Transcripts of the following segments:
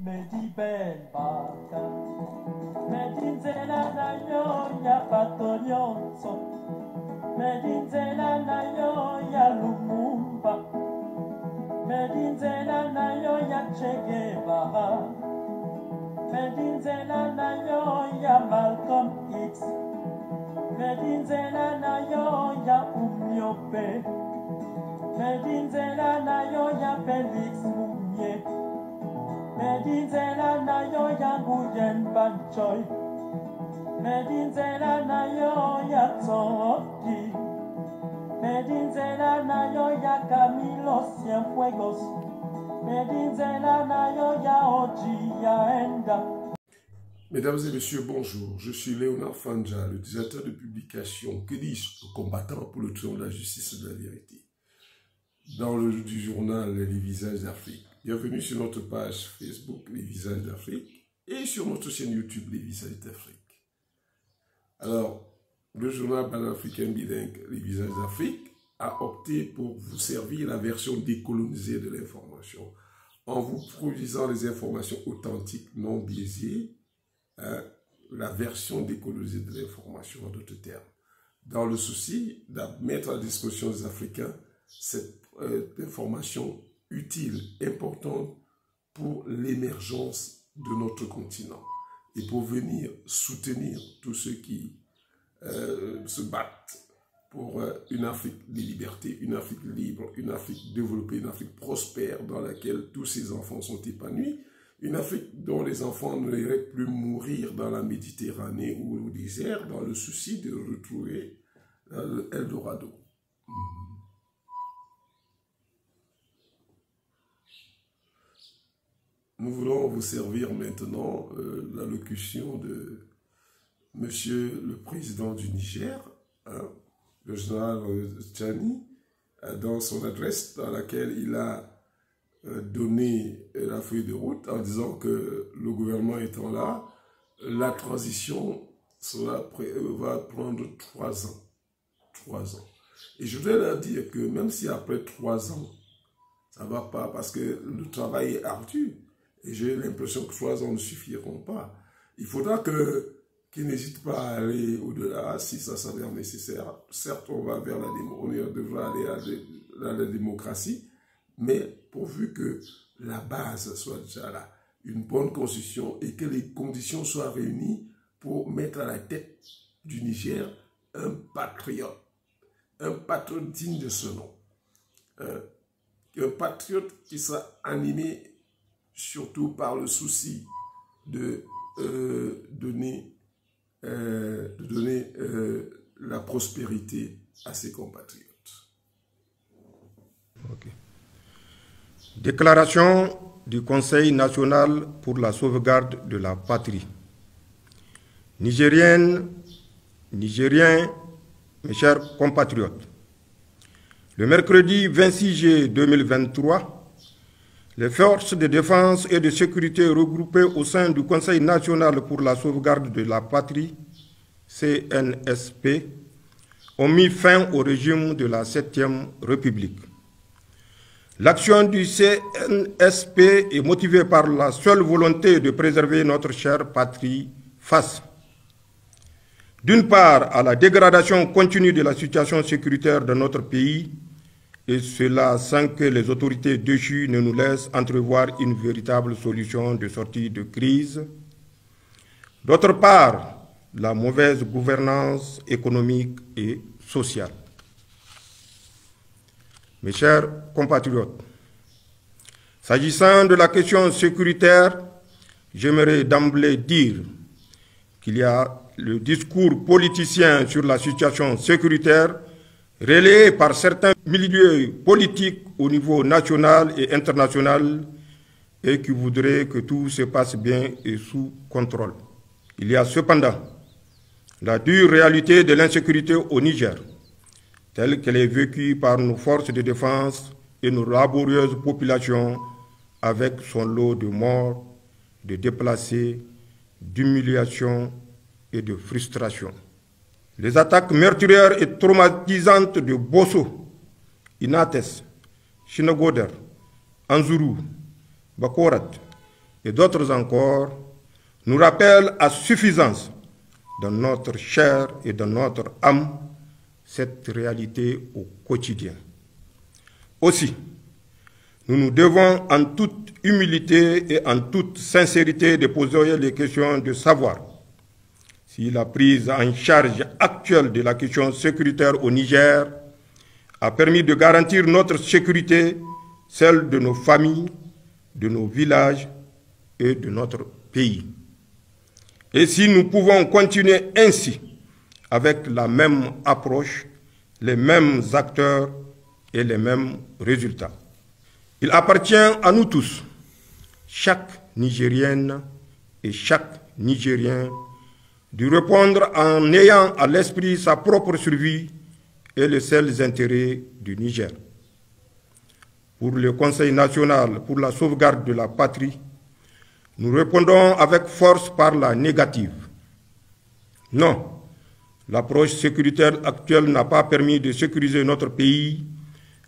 Mediben baka Medinzela na yo ya patonyonso Medinzela na yo ya Lumumba Medinzela na yo ya Che Guevara Medinzela na yo ya Malcolm X Medinzela na yo ya Umyope Medinzela na yo ya Felix Mumye Medinzela na yo ya Nguyen Van Choi Medinzela na yo ya Tsoroki Medinzela na yo ya Camilo Cienfuegos Medinzela na yo ya Oji ya Enda. Mesdames et messieurs, bonjour. Je suis Léonard Fanja, le directeur de publication Que dis-je, le combattant pour le triomphe de la justice et de la vérité, dans du journal Les Visages d'Afrique. Bienvenue sur notre page Facebook Les Visages d'Afrique et sur notre chaîne YouTube Les Visages d'Afrique. Alors, le journal panafricain bilingue Les Visages d'Afrique a opté pour vous servir la version décolonisée de l'information en vous produisant les informations authentiques, non biaisées, la version décolonisée de l'information en d'autres termes, dans le souci de mettre à disposition des Africains cette information utile, importante pour l'émergence de notre continent et pour venir soutenir tous ceux qui se battent pour une Afrique de liberté, une Afrique libre, une Afrique développée, une Afrique prospère dans laquelle tous ces enfants sont épanouis, une Afrique dont les enfants ne iraient plus mourir dans la Méditerranée ou au désert dans le souci de retrouver l'Eldorado. Nous voulons vous servir maintenant l'allocution de Monsieur le Président du Niger, le général Tchani, dans son adresse dans laquelle il a donné la feuille de route en disant que le gouvernement étant là, la transition va prendre 3 ans. 3 ans. Et je voudrais leur dire que même si après 3 ans, ça ne va pas parce que le travail est ardu, et j'ai l'impression que 3 ans ne suffiront pas. Il faudra qu'ils n'hésitent pas à aller au-delà si ça s'avère nécessaire. Certes, on va vers on devra aller à la démocratie, mais pourvu que la base soit déjà là, une bonne constitution et que les conditions soient réunies pour mettre à la tête du Niger un patriote digne de ce nom. Un patriote qui sera animé surtout par le souci de donner la prospérité à ses compatriotes. Okay. Déclaration du Conseil national pour la sauvegarde de la patrie. Nigériennes, Nigériens, mes chers compatriotes, le mercredi 26 juillet 2023, les forces de défense et de sécurité regroupées au sein du Conseil national pour la sauvegarde de la patrie, CNSP, ont mis fin au régime de la 7e République. L'action du CNSP est motivée par la seule volonté de préserver notre chère patrie face, d'une part, à la dégradation continue de la situation sécuritaire de notre pays, et cela sans que les autorités déchues ne nous laissent entrevoir une véritable solution de sortie de crise. D'autre part, la mauvaise gouvernance économique et sociale. Mes chers compatriotes, s'agissant de la question sécuritaire, j'aimerais d'emblée dire qu'il y a le discours politicien sur la situation sécuritaire relayé par certains milieux politiques au niveau national et international et qui voudraient que tout se passe bien et sous contrôle. Il y a cependant la dure réalité de l'insécurité au Niger, telle qu'elle est vécue par nos forces de défense et nos laborieuses populations avec son lot de morts, de déplacés, d'humiliations et de frustration. Les attaques meurtrières et traumatisantes de Bosso, Inates, Chinagoder, Anzuru, Bakorat, et d'autres encore nous rappellent à suffisance dans notre chair et dans notre âme cette réalité au quotidien. Aussi, nous nous devons en toute humilité et en toute sincérité de poser les questions de savoir si la prise en charge actuelle de la question sécuritaire au Niger a permis de garantir notre sécurité, celle de nos familles, de nos villages et de notre pays. Et si nous pouvons continuer ainsi, avec la même approche, les mêmes acteurs et les mêmes résultats. Il appartient à nous tous, chaque Nigérienne et chaque Nigérien, de répondre en ayant à l'esprit sa propre survie et les seuls intérêts du Niger. Pour le Conseil national pour la sauvegarde de la patrie, nous répondons avec force par la négative. Non, l'approche sécuritaire actuelle n'a pas permis de sécuriser notre pays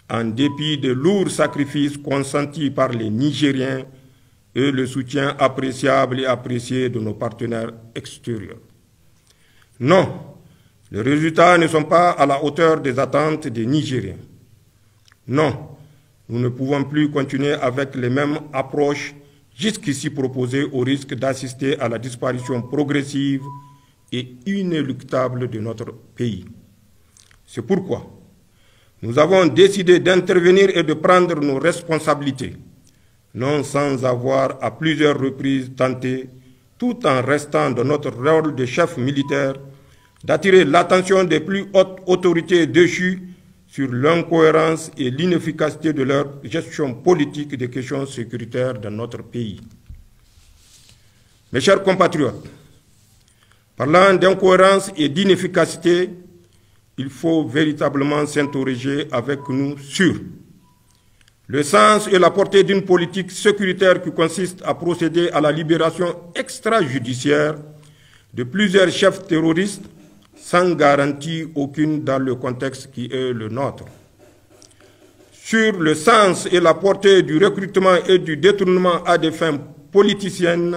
en dépit des lourds sacrifices consentis par les Nigériens et le soutien appréciable et apprécié de nos partenaires extérieurs. Non, les résultats ne sont pas à la hauteur des attentes des Nigériens. Non, nous ne pouvons plus continuer avec les mêmes approches jusqu'ici proposées au risque d'assister à la disparition progressive et inéluctable de notre pays. C'est pourquoi nous avons décidé d'intervenir et de prendre nos responsabilités, non sans avoir à plusieurs reprises tenté, tout en restant dans notre rôle de chef militaire, d'attirer l'attention des plus hautes autorités déchues sur l'incohérence et l'inefficacité de leur gestion politique des questions sécuritaires dans notre pays. Mes chers compatriotes, parlant d'incohérence et d'inefficacité, il faut véritablement s'interroger avec nous sur le sens et la portée d'une politique sécuritaire qui consiste à procéder à la libération extrajudiciaire de plusieurs chefs terroristes sans garantie aucune dans le contexte qui est le nôtre. Sur le sens et la portée du recrutement et du détournement à des fins politiciennes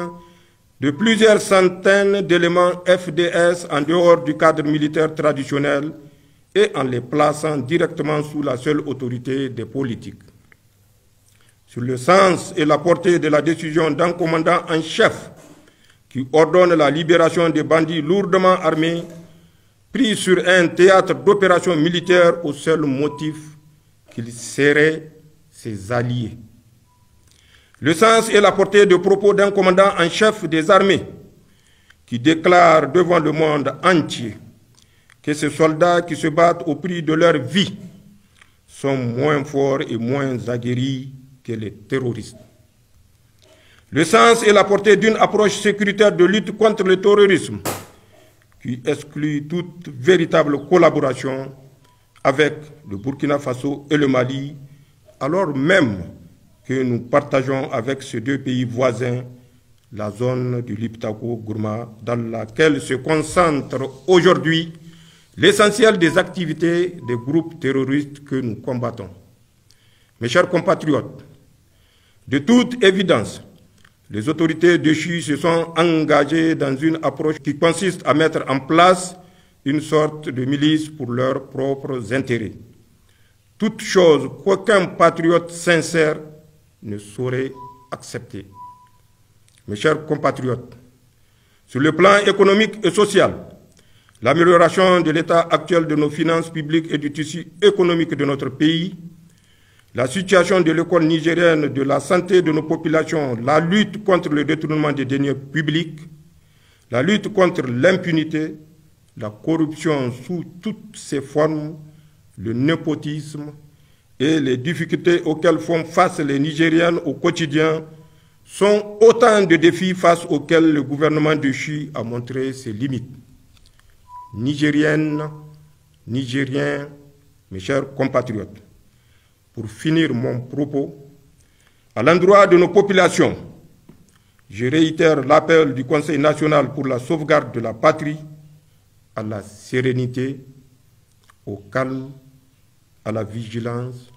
de plusieurs centaines d'éléments FDS en dehors du cadre militaire traditionnel et en les plaçant directement sous la seule autorité des politiques. Sur le sens et la portée de la décision d'un commandant en chef qui ordonne la libération des bandits lourdement armés pris sur un théâtre d'opérations militaires au seul motif qu'ils seraient ses alliés. Le sens et la portée de propos d'un commandant en chef des armées qui déclare devant le monde entier que ces soldats qui se battent au prix de leur vie sont moins forts et moins aguerris que les terroristes. Le sens et la portée d'une approche sécuritaire de lutte contre le terrorisme qui exclut toute véritable collaboration avec le Burkina Faso et le Mali, alors même que nous partageons avec ces deux pays voisins la zone du Liptako-Gourma dans laquelle se concentre aujourd'hui l'essentiel des activités des groupes terroristes que nous combattons. Mes chers compatriotes, de toute évidence, les autorités déchues se sont engagées dans une approche qui consiste à mettre en place une sorte de milice pour leurs propres intérêts. Toute chose qu'aucun patriote sincère ne saurait accepter. Mes chers compatriotes, sur le plan économique et social, l'amélioration de l'état actuel de nos finances publiques et du tissu économique de notre pays, la situation de l'école nigérienne, de la santé de nos populations, la lutte contre le détournement des deniers publics, la lutte contre l'impunité, la corruption sous toutes ses formes, le népotisme et les difficultés auxquelles font face les Nigériennes au quotidien sont autant de défis face auxquels le gouvernement déchu a montré ses limites. Nigériennes, Nigériens, mes chers compatriotes, pour finir mon propos, à l'endroit de nos populations, je réitère l'appel du Conseil national pour la sauvegarde de la patrie à la sérénité, au calme, à la vigilance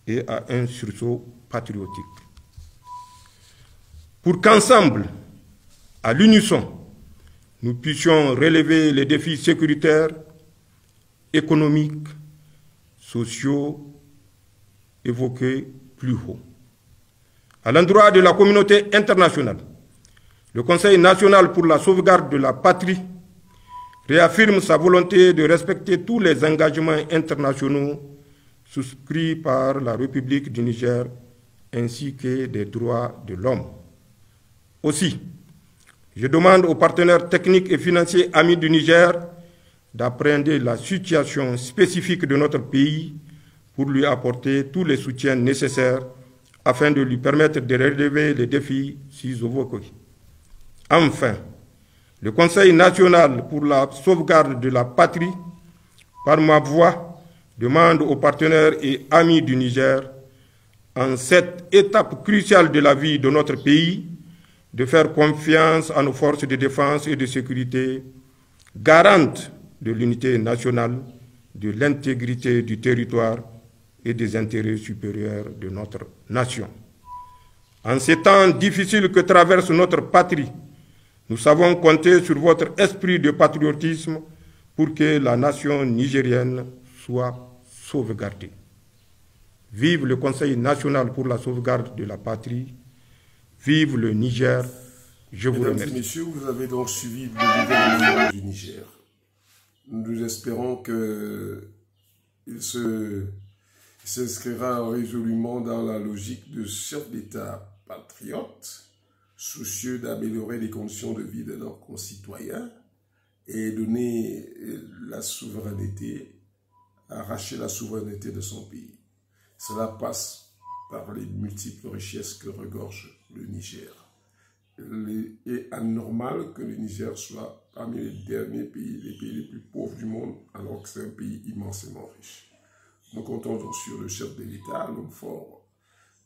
et à un sursaut patriotique. pour qu'ensemble, à l'unisson, nous puissions relever les défis sécuritaires, économiques, sociaux évoqués plus haut. À l'endroit de la communauté internationale, le Conseil national pour la sauvegarde de la patrie réaffirme sa volonté de respecter tous les engagements internationaux souscrits par la République du Niger ainsi que des droits de l'homme. Aussi, je demande aux partenaires techniques et financiers amis du Niger d'appréhender la situation spécifique de notre pays pour lui apporter tous les soutiens nécessaires afin de lui permettre de relever les défis ci-évoqués. Enfin, le Conseil national pour la sauvegarde de la patrie, par ma voix, demande aux partenaires et amis du Niger, en cette étape cruciale de la vie de notre pays, de faire confiance à nos forces de défense et de sécurité, garantes de l'unité nationale, de l'intégrité du territoire et des intérêts supérieurs de notre nation. En ces temps difficiles que traverse notre patrie, nous savons compter sur votre esprit de patriotisme pour que la nation nigérienne soit sauvegardée. Vive le Conseil national pour la sauvegarde de la patrie. Vive le Niger. Je vous remercie. Mesdames et messieurs, vous avez donc suivi le gouvernement du Niger. Nous espérons qu'il s'inscrira résolument dans la logique de chef d'État patriote, soucieux d'améliorer les conditions de vie de nos concitoyens et donner la souveraineté, arracher la souveraineté de son pays. Cela passe par les multiples richesses que regorge le Niger. Il est anormal que le Niger soit parmi les derniers pays, les pays les plus pauvres du monde, alors que c'est un pays immensément riche. Nous comptons donc sur le chef de l'État, l'homme fort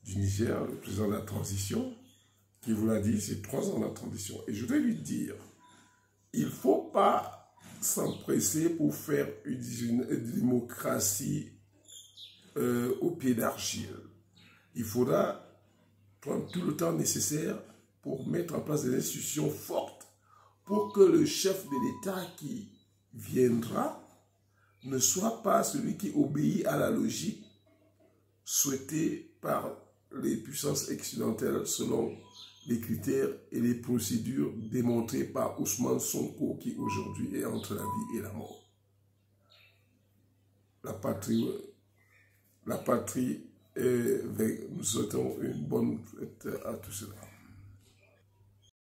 du Niger, le président de la transition, qui vous l'a dit, c'est 3 ans de transition. Et je vais lui dire, il ne faut pas s'empresser pour faire une démocratie au pied d'argile. Il faudra prendre tout le temps nécessaire pour mettre en place des institutions fortes pour que le chef de l'État qui viendra ne soit pas celui qui obéit à la logique souhaitée par les puissances occidentales selon les critères et les procédures démontrées par Ousmane Sonko qui aujourd'hui est entre la vie et la mort. La patrie, nous souhaitons une bonne fête à tous cela.